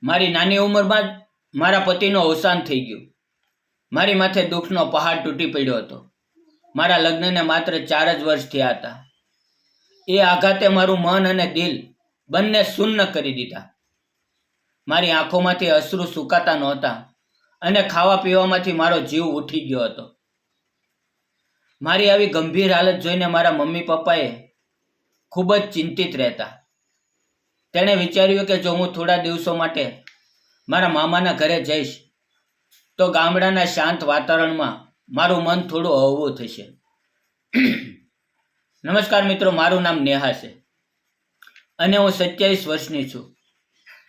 મારી નાની ઉંમરમાં જ મારા પતિનું અવસાન થઈ ગયું. મારી માથે દુઃખનો પહાડ તૂટી પડ્યો હતો. મારા લગ્નને માત્ર 4 જ વર્ષ થયા હતા. એ આઘાતે મારું મન અને દિલ બંને શૂન્ય કરી દીધા. મારી આંખોમાંથી અશ્રુ સુકાતા નહોતા અને ખાવા પીવામાંથી મારો જીવ ઉઠી ગયો હતો. મારી આવી ગંભીર હાલત જોઈને મારા મમ્મી પપ્પાએ ખૂબ જ ચિંતિત રહેતા. તેણે વિચાર્યું કે જો હું થોડા દિવસો માટે મારા મામાના ઘરે જઈશ તો ગામડાના શાંત વાતાવરણમાં મારું મન થોડું હળવું થશે. નમસ્કાર મિત્રો, મારું નામ નેહા છે અને હું 27 વર્ષની છું.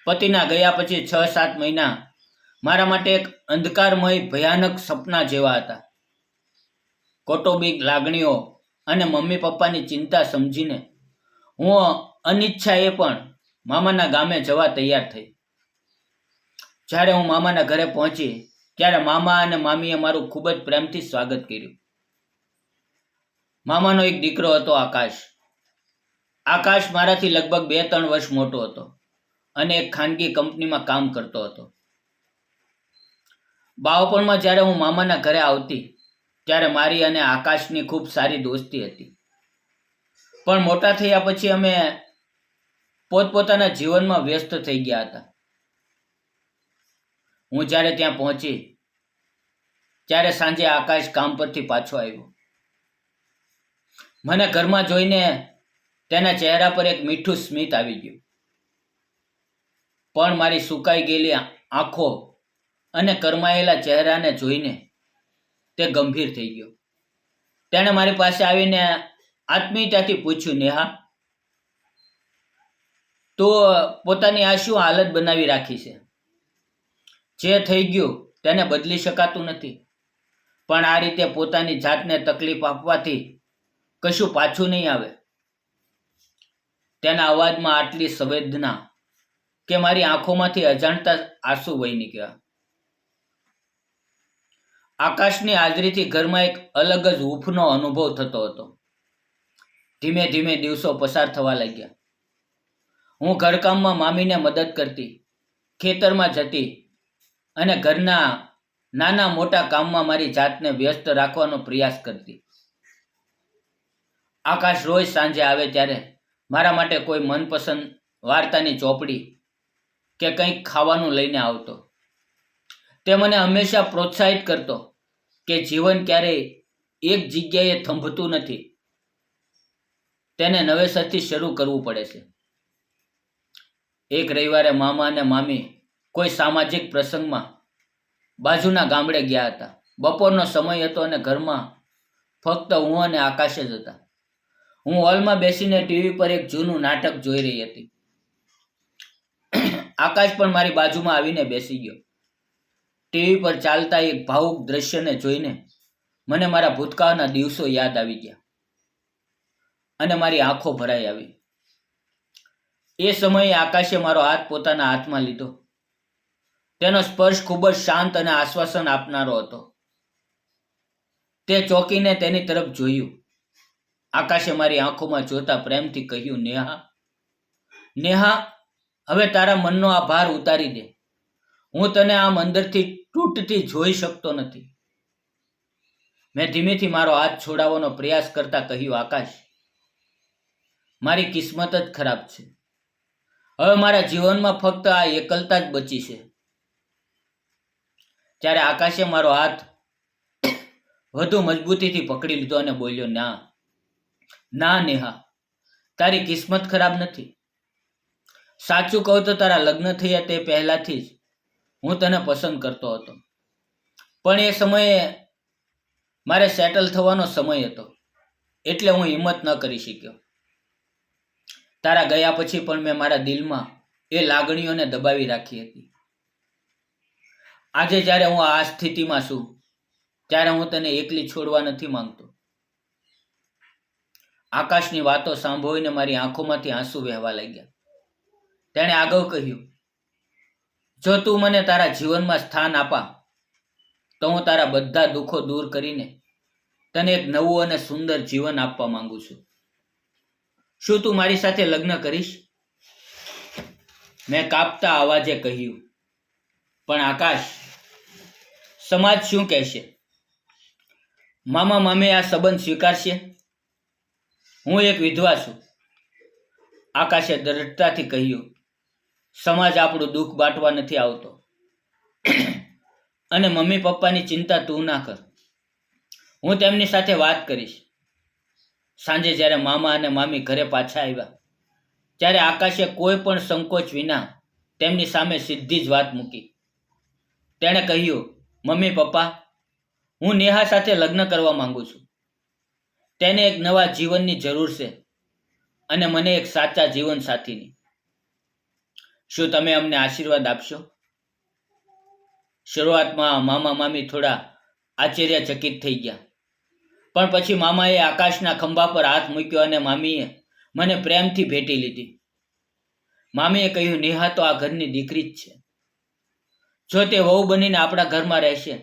પતિના ગયા પછી 6-7 મહિના મારા માટે એક અંધકારમય ભયાનક સપના જેવા હતા. કૌટુંબિક લાગણીઓ અને મમ્મી પપ્પાની ચિંતા સમજીને હું અનિચ્છાએ પણ મામાના ગામે જવા તૈયાર થઈ. જ્યારે હું મામાના ઘરે પહોંચી ત્યારે મામા અને મામીએ મારું ખૂબ જ પ્રેમથી સ્વાગત કર્યું. મામાનો એક દીકરો હતો, આકાશ. આકાશ મારાથી લગભગ 2-3 વર્ષ મોટો હતો અને એક ખાનગી કંપનીમાં કામ કરતો હતો. બાળપણમાં જ્યારે હું મામાના ઘરે આવતી ત્યારે મારી અને આકાશની ખૂબ સારી દોસ્તી હતી. પણ મોટા થયા પછી અમે પોતપોતાના જીવનમાં વ્યસ્ત થઈ ગયા હતા. હું જ્યારે ત્યાં પહોંચી ત્યારે સાંજે આકાશ કામ પરથી પાછો આવ્યો. મને ઘરમાં જોઈને તેના ચહેરા પર એક મીઠું સ્મિત આવી ગયું. પણ મારી સુકાઈ ગયેલી આંખો અને કરમાયેલા ચહેરાને જોઈને તે ગંભીર થઈ ગયો. તેણે મારી પાસે આવીને આત્મીયતાથી પૂછ્યું, નેહા, તો પોતાની આ શું હાલત બનાવી રાખી છે? જે થઈ ગયું તેને બદલી શકાતું નથી, પણ આ રીતે પોતાની જાતને તકલીફ આપવાથી કશું પાછું નહીં આવે. તેના અવાજમાં આટલી સંવેદના કે મારી આંખોમાંથી અજાણતા આંસુ વહી નીકળ્યા. આકાશની હાજરીથી ઘરમાં એક અલગ જ હૂંફનો અનુભવ થતો હતો. ધીમે ધીમે દિવસો પસાર થવા લાગ્યા. હું ઘરકામમાં મામીને મદદ કરતી, ખેતરમાં જતી અને ઘરના નાના મોટા કામમાં મારી જાતને વ્યસ્ત રાખવાનો પ્રયાસ કરતી. આકાશ રોજ સાંજે આવે ત્યારે મારા માટે કોઈ મનપસંદ વાર્તાની ચોપડી કે કંઈક ખાવાનું લઈને આવતો. તે મને હંમેશા પ્રોત્સાહિત કરતો કે જીવન ક્યારેય એક જગ્યાએ થંભતું નથી, તેને નવેસરથી શરૂ કરવું પડે છે. એક રવિવારે મામા અને મામી કોઈ સામાજિક પ્રસંગમાં બાજુના ગામડે ગયા હતા. બપોરનો સમય હતો અને ઘરમાં ફક્ત હું અને આકાશ જ હતા. હું હોલમાં બેસીને ટીવી પર એક જૂનું નાટક જોઈ રહી હતી. આકાશ પણ મારી બાજુમાં આવીને બેસી ગયો. ટીવી પર ચાલતા એક ભાવુક દ્રશ્યને જોઈને મને મારા ભૂતકાળના દિવસો યાદ આવી ગયા અને મારી આંખો ભરાઈ આવી. એ સમયે આકાશે મારો હાથ પોતાના હાથમાં લીધો. તેનો સ્પર્શ ખૂબ જ શાંત અને આશ્વાસન આપનારો હતો. તે ચોંકીને તેની તરફ જોયું. આકાશે મારી આંખોમાં જોતા પ્રેમથી કહ્યું, નેહા, નેહા, હવે તારા મનનો આ ભાર ઉતારી દે. હું તને આમ અંદરથી તૂટતી જોઈ શકતો નથી. મેં ધીમેથી મારો હાથ છોડાવવાનો પ્રયાસ કરતા કહ્યું, આકાશ, મારી કિસ્મત જ ખરાબ છે. હવે મારા જીવનમાં ફક્ત આ એકલતા જ બચી છે. ત્યારે આકાશે મારો હાથ વધુ મજબૂતીથી પકડી લીધો અને બોલ્યો, ના ના નેહા, તારી કિસ્મત ખરાબ નથી. સાચું કહું તો તારા લગ્ન થયા તે પહેલાથી જ હું તને પસંદ કરતો હતો, પણ એ સમયે મારે સેટલ થવાનો સમય હતો, એટલે હું હિંમત ન કરી શક્યો. તારા ગયા પછી પણ મેં મારા દિલમાં એ લાગણીઓને દબાવી રાખી હતી. આજે જ્યારે હું આ સ્થિતિમાં છું ત્યારે હું તને એકલી છોડવા નથી માંગતો. આકાશની વાતો સાંભળીને મારી આંખોમાંથી આંસુ વહેવા લાગ્યા. તેણે આગળ કહ્યું, જો તું મને તારા જીવનમાં સ્થાન આપા તો હું તારા બધા દુઃખો દૂર કરીને તને એક નવું અને સુંદર જીવન આપવા માંગુ છું. શું તું મારી સાથે લગ્ન કરીશ? મેં કાપતા અવાજે કહ્યું, પણ આકાશ, સમાજ શું કહેશે? મામા મામી આ સંબંધ સ્વીકારશે? હું એક વિધવા છું. આકાશે દ્રઢતાથી કહ્યું. સમાજ આપણું દુઃખ બાંટવા નથી આવતો. અને મમ્મી પપ્પાની ચિંતા તું ના કર. હું તેમની સાથે વાત કરીશ. સાંજે જ્યારે મામા અને મામી ઘરે પાછા આવ્યા ત્યારે આકાશે કોઈ પણ સંકોચ વિના તેમની સામે સીધી જ વાત મૂકી. તેણે કહ્યું, મમ્મી પપ્પા, હું નેહા સાથે લગ્ન કરવા માંગુ છું. તેને એક નવા જીવનની જરૂર છે અને મને એક સાચા જીવન સાથીની. શું તમે અમને આશીર્વાદ આપશો? શરૂઆતમાં મામા મામી થોડા આશ્ચર્યચકિત થઈ ગયા, પણ પછી મામાએ આકાશના ખંભા પર હાથ મૂક્યો અને મામીએ મને પ્રેમથી ભેટી લીધી. મામીએ કહ્યું, નેહા તો આ ઘરની દીકરી જ છે. જો તે વહુ બનીને આપણા ઘરમાં રહેશે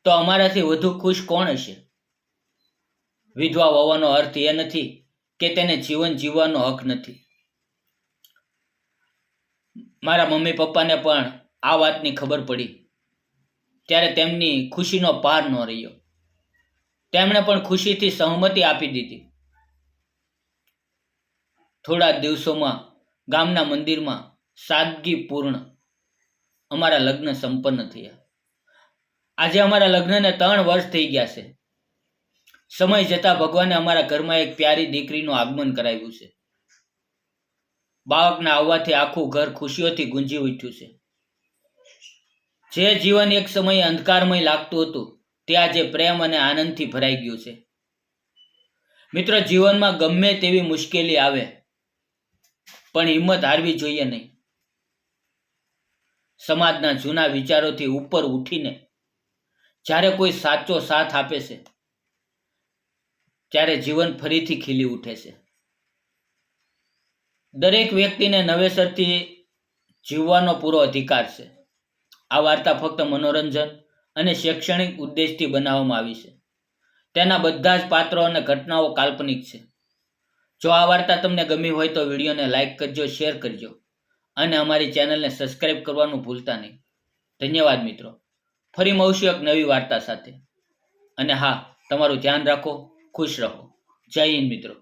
તો અમારાથી વધુ ખુશ કોણ હશે? વિધવા હોવાનો અર્થ એ નથી કે તેને જીવન જીવવાનો હક નથી. મારા મમ્મી પપ્પાને પણ આ વાતની ખબર પડી ત્યારે તેમની ખુશીનો પાર ન રહ્યો. તેમણે પણ ખુશીથી સહમતિ આપી દીધી. થોડા દિવસોમાં ગામના મંદિરમાં સાદગીપૂર્ણ અમારા લગ્ન સંપન્ન થયા. આજે અમારા લગ્નને 3 વર્ષ થઈ ગયા છે. સમય જતાં ભગવાને અમારા ઘરમાં એક પ્યારી દીકરીનું આગમન કરાવ્યું છે. બાળકના આવવાથી આખું ઘર ખુશીઓથી ગુંજી ઉઠ્યું છે. જે જીવન એક સમયે અંધકારમય લાગતું હતું તે આજે પ્રેમ અને આનંદથી ભરાઈ ગયું છે. મિત્રો, જીવનમાં ગમે તેવી મુશ્કેલી આવે પણ હિંમત હારવી જોઈએ નહીં. સમાજના જૂના વિચારોથી ઉપર ઉઠીને જ્યારે કોઈ સાચો સાથ આપે છે ત્યારે જીવન ફરીથી ખીલી ઉઠે છે. દરેક વ્યક્તિને નવેસરથી જીવવાનો પૂરો અધિકાર છે. આ વાર્તા ફક્ત મનોરંજન અને શૈક્ષણિક ઉદ્દેશથી બનાવવામાં આવી છે. તેના બધા જ પાત્રો અને ઘટનાઓ કાલ્પનિક છે. જો આ વાર્તા તમને ગમી હોય તો વિડીયોને લાઈક કરજો, શેર કરજો અને અમારી ચેનલને સબસ્ક્રાઈબ કરવાનું ભૂલતા નહીં. ધન્યવાદ મિત્રો. ફરી મળશું એક નવી વાર્તા સાથે. અને હા, તમારું ધ્યાન રાખો, ખુશ રહો. જય હિન્દ મિત્રો.